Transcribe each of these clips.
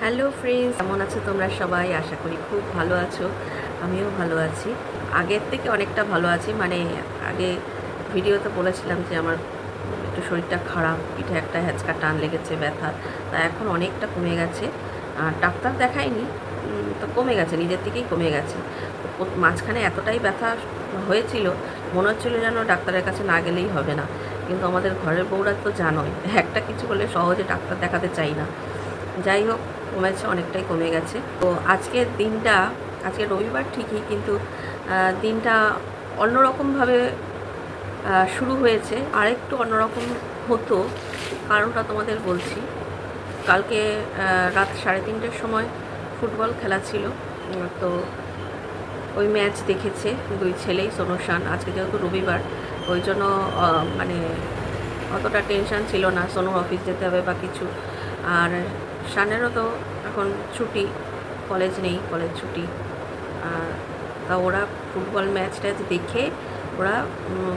Hello friends, কেমন আছো তোমরা সবাই? আশা করি খুব ভালো আছো। আমিও ভালো আছি, আগের থেকে অনেকটা ভালো আছি। মানে আগে ভিডিওতে বলেছিলাম যে আমার একটু শরীরটা খারাপ, পিঠে একটা হ্যাঁচকা টান লেগেছে, ব্যথা। তা এখন অনেকটা কমে গেছে। আর ডাক্তার দেখাইনি, তো কমে গেছে, নিজের থেকেই কমে গেছে। মাঝখানে এতটাই ব্যথা হয়েছিল, মনে হচ্ছিলো যেন ডাক্তারের কাছে না গেলেই হবে না। কিন্তু আমাদের ঘরের বউরা তো জানোই, একটা কিছু হলে সহজে ডাক্তার দেখাতে চাই না। যাই হোক, কমেছে, অনেকটাই কমে গেছে। তো আজকের দিনটা, আজকে রবিবার ঠিকই, কিন্তু দিনটা অন্যরকমভাবে শুরু হয়েছে। আরেকটু অন্যরকম হতো, কারণটা তোমাদের বলছি। কালকে রাত 3:30টার সময় ফুটবল খেলা ছিল। তো ওই ম্যাচ দেখেছে দুই ছেলেই, সোনু শান। আজকে যেহেতু রবিবার, ওই জন্য মানে অতটা টেনশান ছিল না, সোনুর অফিস যেতে হবে বা কিছু। আর শানেরও তো এখন ছুটি, কলেজ নেই, কলেজ ছুটি। তা ওরা ফুটবল ম্যাচ ট্যাচ দেখে ওরা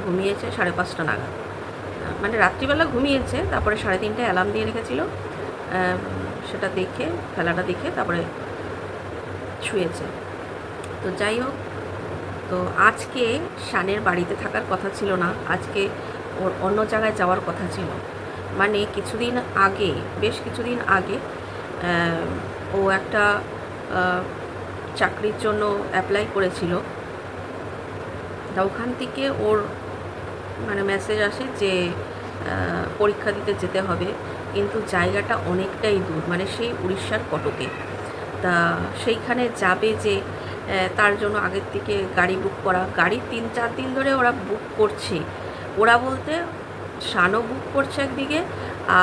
ঘুমিয়েছে 5:30 নাগাদ। মানে রাত্রিবেলা ঘুমিয়েছে, তারপরে 3:30টায় অ্যালার্ম দিয়ে রেখেছিল, সেটা দেখে, খেলাটা দেখে তারপরে শুয়েছে। তো যাই হোক, তো আজকে শানের বাড়িতে থাকার কথা ছিল না, আজকে ওর অন্য জায়গায় যাওয়ার কথা ছিল। মানে কিছুদিন আগে, বেশ কিছুদিন আগে ও একটা চাকরির জন্য অ্যাপ্লাই করেছিল। তা ওখান থেকে ওর মানে মেসেজ আসে যে পরীক্ষা দিতে যেতে হবে, কিন্তু জায়গাটা অনেকটাই দূর, মানে সেই উড়িষ্যার কটকে। তা সেইখানে যাবে যে, তার জন্য আগের থেকে গাড়ি বুক করা, গাড়ি 3-4 দিন ধরে ওরা বুক করছে। ওরা বলতে শানও বুক করছে একদিকে,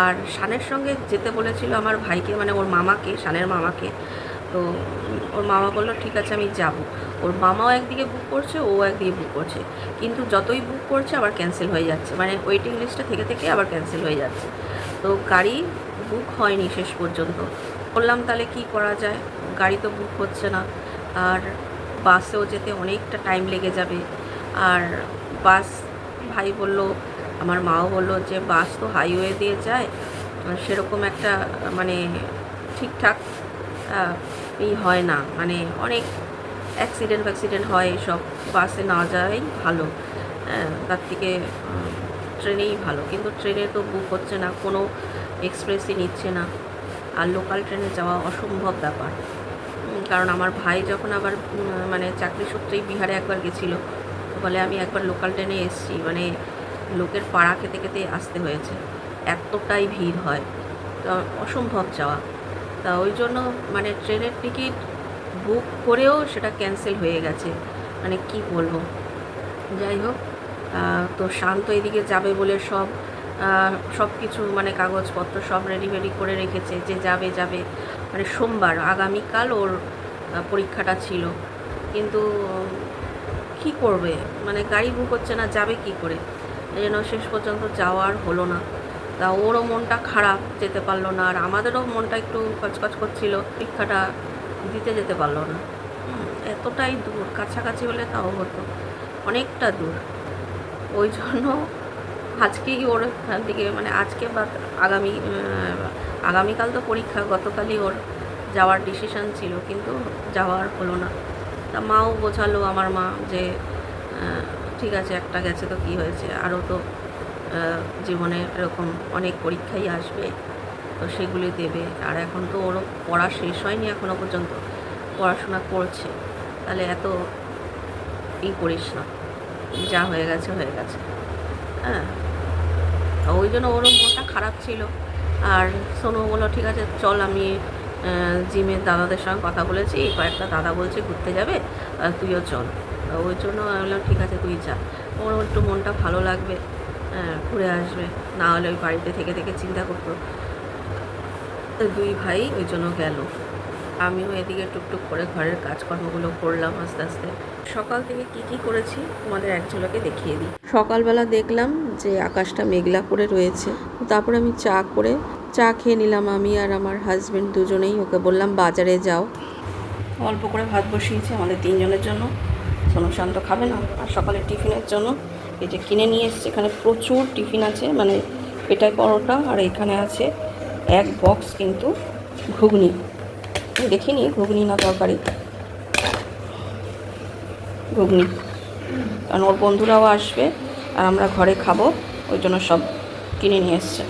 আর শানের সঙ্গে যেতে বলেছিল আমার ভাইকে, মানে ওর মামাকে, শানের মামাকে। তো ওর মামা বললো ঠিক আছে আমি যাব। ওর মামাও একদিকে বুক করছে, ও একদিকে বুক করছে, কিন্তু যতই বুক করছে আবার ক্যান্সেল হয়ে যাচ্ছে, মানে ওয়েটিং লিস্টে থেকে থেকে আবার ক্যান্সেল হয়ে যাচ্ছে। তো গাড়ি বুক হয়নি শেষ পর্যন্ত। বললাম তাহলে কি করা যায়, গাড়ি তো বুক হচ্ছে না, আর বাসেও যেতে অনেকটা টাইম লেগে যাবে। আর বাস, ভাই বলল, আমার মাও বললো যে বাস তো হাইওয়ে দিয়ে যায়, সেরকম একটা মানে ঠিকঠাক হয় না, মানে অনেক অ্যাক্সিডেন্ট হয়, এসব বাসে না যাওয়াই ভালো। তার থেকে ট্রেনেই ভালো, কিন্তু ট্রেনে তো বুক হচ্ছে না, কোনো এক্সপ্রেসই নিচ্ছে না। আর লোকাল ট্রেনে যাওয়া অসম্ভব ব্যাপার। কারণ আমার ভাই যখন আবার মানে চাকরি সূত্রেই বিহারে একবার গেছিলো, বলে আমি একবার লোকাল ট্রেনে এসেছি, মানে লোকের পাড়া খেতে খেতে আসতে হয়েছে, এতটাই ভিড় হয়, তো অসম্ভব যাওয়া। তা ওই জন্য মানে ট্রেনের টিকিট বুক করেও সেটা ক্যান্সেল হয়ে গেছে, মানে কি বলবো। যাই হোক, তো শান্ত এদিকে যাবে বলে সব কিছু মানে কাগজপত্র সব রেডি করে রেখেছে, যে যাবে যাবে, মানে সোমবার আগামীকাল ওর পরীক্ষাটা ছিল। কিন্তু কি করবে, মানে গাড়ি বুক হচ্ছে না, যাবে কি করে। এই জন্য শেষ পর্যন্ত যাওয়ার হলো না। তা ওরও মনটা খারাপ, যেতে পারলো না, আর আমাদেরও মনটা একটু কচকচ করছিল, পরীক্ষাটা দিতে যেতে পারলো না। এতটাই দূর, কাছাকাছি হলে তাও হতো, অনেকটা দূর। ওই জন্য আজকেই ওর এখান থেকে, মানে আজকে বা আগামীকাল তো পরীক্ষা, গতকালই ওর যাওয়ার ডিসিশান ছিল, কিন্তু যাওয়ার হলো না। তা মাও বোঝালো, আমার মা, যে ঠিক আছে, একটা গেছে তো কী হয়েছে, আরও তো জীবনে এরকম অনেক পরীক্ষাই আসবে, তো সেগুলি দেবে। আর এখন তো ওরও পড়া শেষ হয়নি এখনও পর্যন্ত, পড়াশোনা করছে। তাহলে এত করিস না, যা হয়ে গেছে হয়ে গেছে। হ্যাঁ, ওই জন্য ওরও মনটা খারাপ ছিল। আর সোনু বললো ঠিক আছে চল, আমি জিমের দাদাদের সঙ্গে কথা বলেছি, কয়েকটা দাদা বলছে ঘুরতে যাবে, তুইও চল। ওই জন্য আমি বললাম ঠিক আছে তুই যা, ওর একটু মনটা ভালো লাগবে, ঘুরে আসবে, না হলে ওই বাড়িতে থেকে থেকে চিন্তা করতো। দুই ভাই ওই জন্য গেল। আমিও এদিকে টুকটুক করে ঘরের কাজকর্মগুলো করলাম আস্তে আস্তে। সকাল থেকে কি করেছি তোমাদের এক ঝলকে দেখিয়ে দিই। সকালবেলা দেখলাম যে আকাশটা মেঘলা করে রয়েছে, তারপর আমি চা খেয়ে নিলাম, আমি আর আমার হাজব্যান্ড দুজনেই। ওকে বললাম বাজারে যাও, অল্প করে ভাত বসিয়েছি আমাদের 3 জনের জন্য, সোনু শান্ত খাবে না। আর সকালের টিফিনের জন্য এই যে কিনে নিয়ে এসেছি, এখানে প্রচুর টিফিন আছে, মানে পেটাই পরোটা, আর এখানে আছে 1 বক্স কিন্তু ঘুগনি। দেখিনি ঘুগনি না তরকারি, ঘুগনি, কারণ ওর বন্ধুরাও আসবে আর আমরা ঘরে খাবো, ওই জন্য সব কিনে নিয়ে এসছে।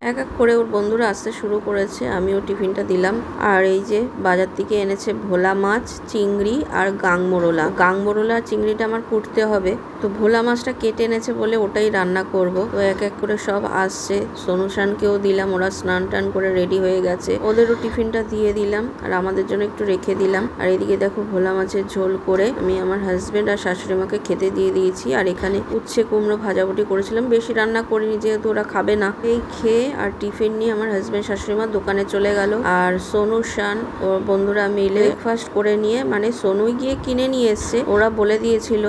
এক এক করে ওর বন্ধুরা আসতে শুরু করেছে, আমিও টিফিনটা দিলাম। আর এই যে বাজার থেকে এনেছে ভোলা মাছ, চিংড়ি আর গাংমোরলা। গাংমোরলা চিংড়িটা আমার কুটতে হবে, তো ভোলা মাছটা কেটে এনেছে বলে ওটাই রান্না করব। তো এক এক করে সব আসছে, সোনুশানকেও দিলাম, ওরা স্নান টান করে রেডি হয়ে গেছে, ওদেরও টিফিনটা দিয়ে দিলাম আর আমাদের জন্য একটু রেখে দিলাম। আর এদিকে দেখো ভোলা মাছের ঝোল করে আমি আমার হাজবেন্ড আর শাশুড়ি মাকে খেতে দিয়ে দিয়েছি। আর এখানে উচ্ছে কুমড়ো ভাজাভুটি করেছিলাম, বেশি রান্না করিনি যেহেতু ওরা খাবে না। এই খেয়ে আর টিফিন নিয়ে আমার হাজবেন্ড শাশুড়ি মা দোকানে চলে গেল। আর সোনু শান ওর বন্ধুরা মিলে ব্রেকফাস্ট করে নিয়ে, মানে সোনুই গিয়ে কিনে নিয়ে এসছে, ওরা বলে দিয়েছিল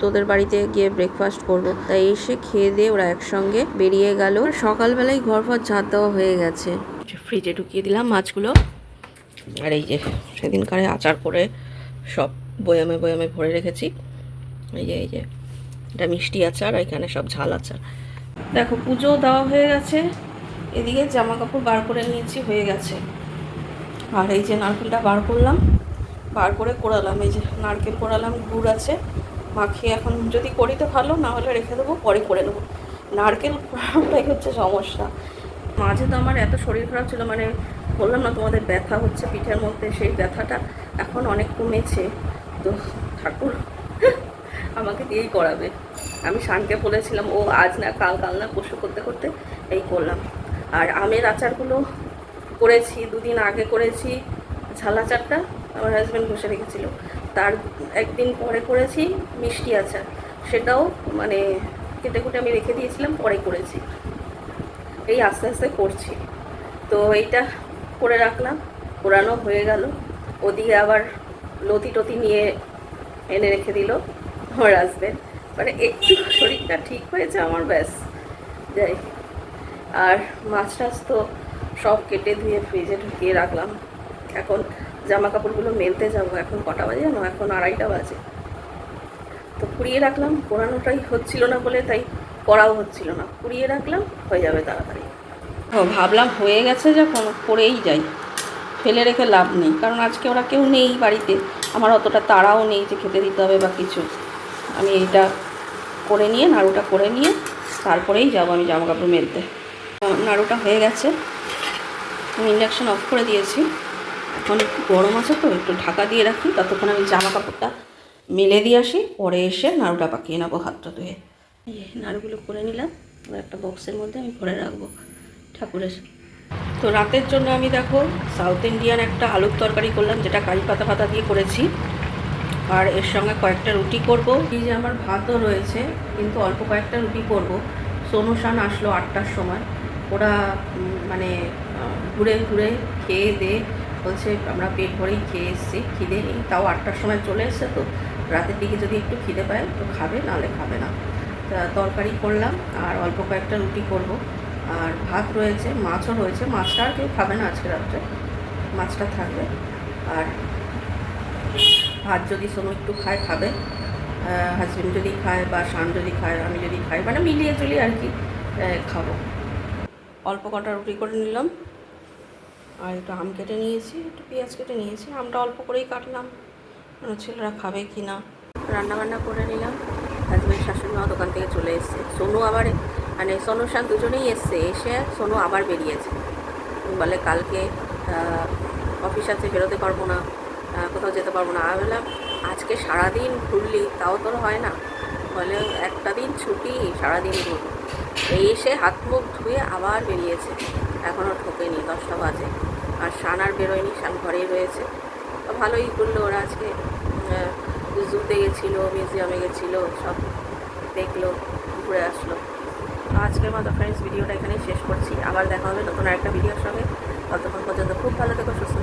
তোদের বাড়িতে গিয়ে ব্রেকফাস্ট করব, তাই এসে খেয়ে দিয়ে ওরা একসঙ্গে বেরিয়ে গেল। সকালবেলায় ঘর ফর ঝাঁট দেওয়া হয়ে গেছে, ফ্রিজে ঢুকিয়ে দিলাম মাছগুলো। আর এই যে সেদিনকারে আচার করে সব বয়ামে বয়ামে ভরে রেখেছি। এই যে এটা মিষ্টি আচার, এখানে সব ঝাল আচার। দেখো পুজো দেওয়া হয়ে গেছে, এদিকে জামা কাপড় বার করে নিয়েছি, হয়ে গেছে। আর এই যে নারকেলটা বার করলাম, বার করে কোড়ালাম, এই যে নারকেল কোড়ালাম, গুড় আছে, মাখিয়ে এখন যদি করি তো ভালো, না হলে রেখে দেবো, পরে করে নেবো। নারকেল কোড়ানোটাই হচ্ছে সমস্যা। মাঝে তো আমার এত শরীর খারাপ ছিল, মানে বললাম না তোমাদের ব্যথা হচ্ছে পিঠের মধ্যে, সেই ব্যথাটা এখন অনেক কমেছে। তো ঠাকুর আমাকে দিয়েই করাবে। আমি শানকে বলেছিলাম, ও আজ না কাল, কাল না পরশু করতে করতে এই করলাম। আর আমের আচারগুলো করেছি, দুদিন আগে করেছি ঝাল আচারটা, আমার হাজব্যান্ড বসে রেখেছিল। তার একদিন পরে করেছি মিষ্টি আচার, সেটাও মানে কেটে কুটে আমি রেখে দিয়েছিলাম, পরে করেছি। এই আস্তে আস্তে করছি। তো এইটা করে রাখলাম, পোড়ানো হয়ে গেল। ওদিকে আবার লতি টতি নিয়ে এনে রেখে দিল আমার হাজব্যান্ড, মানে একটু শরীরটা ঠিক হয়েছে আমার, ব্যাস যাই। আর মাছ টাছ তো সব কেটে ধুয়ে ফ্রিজে ঢুকিয়ে রাখলাম। এখন জামা কাপড়গুলো মেলতে যাব, এখন কটা বাজে জানো, এখন 2:30 বাজে। তো পুড়িয়ে রাখলাম, পোড়ানোটাই হচ্ছিল না বলে তাই করাও হচ্ছিল না, পুড়িয়ে রাখলাম, হয়ে যাবে তাড়াতাড়ি। ও ভাবলাম হয়ে গেছে যখন করেই যাই, ফেলে রেখে লাভ নেই, কারণ আজকে ওরা কেউ নেই বাড়িতে, আমার অতটা তাড়াও নেই যে খেতে দিতে হবে বা কিছু। আমি এইটা করে নিয়ে, নাড়ুটা করে নিয়ে তারপরেই যাব আমি জামা কাপড় মেলতে। নাড়ুটা হয়ে গেছে, আমি ইন্ডাকশান অফ করে দিয়েছি। এখন গরম আছে তো একটু ঢাকা দিয়ে রাখি, ততক্ষণ আমি জামা কাপড়টা মেলে দিয়ে আসি, পরে এসে নাড়ুটা পাকিয়ে নেবো হাতটা ধুয়ে। এই নাড়ুগুলো করে নিলাম, একটা বক্সের মধ্যে আমি ভরে রাখবো ঠাকুরের। তো রাতের জন্য আমি দেখো সাউথ ইন্ডিয়ান একটা আলুর তরকারি করলাম, যেটা কারি পাতা পাতা দিয়ে করেছি, আর এর সঙ্গে কয়েকটা রুটি করব। এই যে আমার ভাতও রয়েছে, কিন্তু অল্প কয়েকটা রুটি করব। সোনুশান আসলো 8টার সময়, ওরা মানে ঘুরে ঘুরে খেয়ে দিয়ে বলছে আমরা পেট ভরেই খেয়ে এসেছি, খিদে নেই, তাও 8টার সময় চলে এসছে, তো রাতের দিকে যদি একটু খিদে পায় তো খাবে, নাহলে খাবে না। তা তরকারি করলাম আর অল্প কয়েকটা রুটি করব। আর ভাত রয়েছে, মাছও রয়েছে, মাছটা আর কেউ খাবে না আজকে রাত্রে, মাছটা থাকবে। আর ভাত যদি সোনু একটু খায় খাবে, হাজবেন্ড যদি খায় বা শান যদি খায়, আমি যদি খাই, মানে মিলিয়ে চলি আর কি, খাবো। অল্প কটা রুটি করে নিলাম, আর একটু আম কেটে নিয়েছি, একটু পেঁয়াজ কেটে নিয়েছি, আমটা অল্প করেই কাটলাম, ছেলেরা খাবে কি না। রান্নাবান্না করে নিলাম, হাজবেন্ড শাশুড়ি মা দোকান থেকে চলে এসছে, সোনু আবার মানে সোনু শান দুজনেই এসছে, এসে সোনু আবার বেরিয়েছে, বলে কালকে অফিস আছে, বেরোতে পারবো না, কোথাও যেতে পারবো না। আমি বললাম আজকে সারাদিন ঘুরলি তাও তোর হয় না, বলে একটা দিন ছুটি, সারাদিন ঘুরবো। এই এসে হাত মুখ ধুয়ে আবার বেরিয়েছে, এখনও ঢোকেনি, 10টা বাজে। আর শান আর বেরোয়নি, শান ঘরেই রয়েছে। তো ভালোই ঘুরলো ওরা, আজকে জুতে গেছিলো, মিউজিয়ামে গেছিলো, সব দেখলো, ঘুরে আসলো। আজকের মতো ফ্রেন্ডস ভিডিওটা এখানেই শেষ করছি, আবার দেখা হবে নতুন আরেকটা ভিডিওর সঙ্গে। ততক্ষণ পর্যন্ত খুব ভালো থেকো, সুস্থ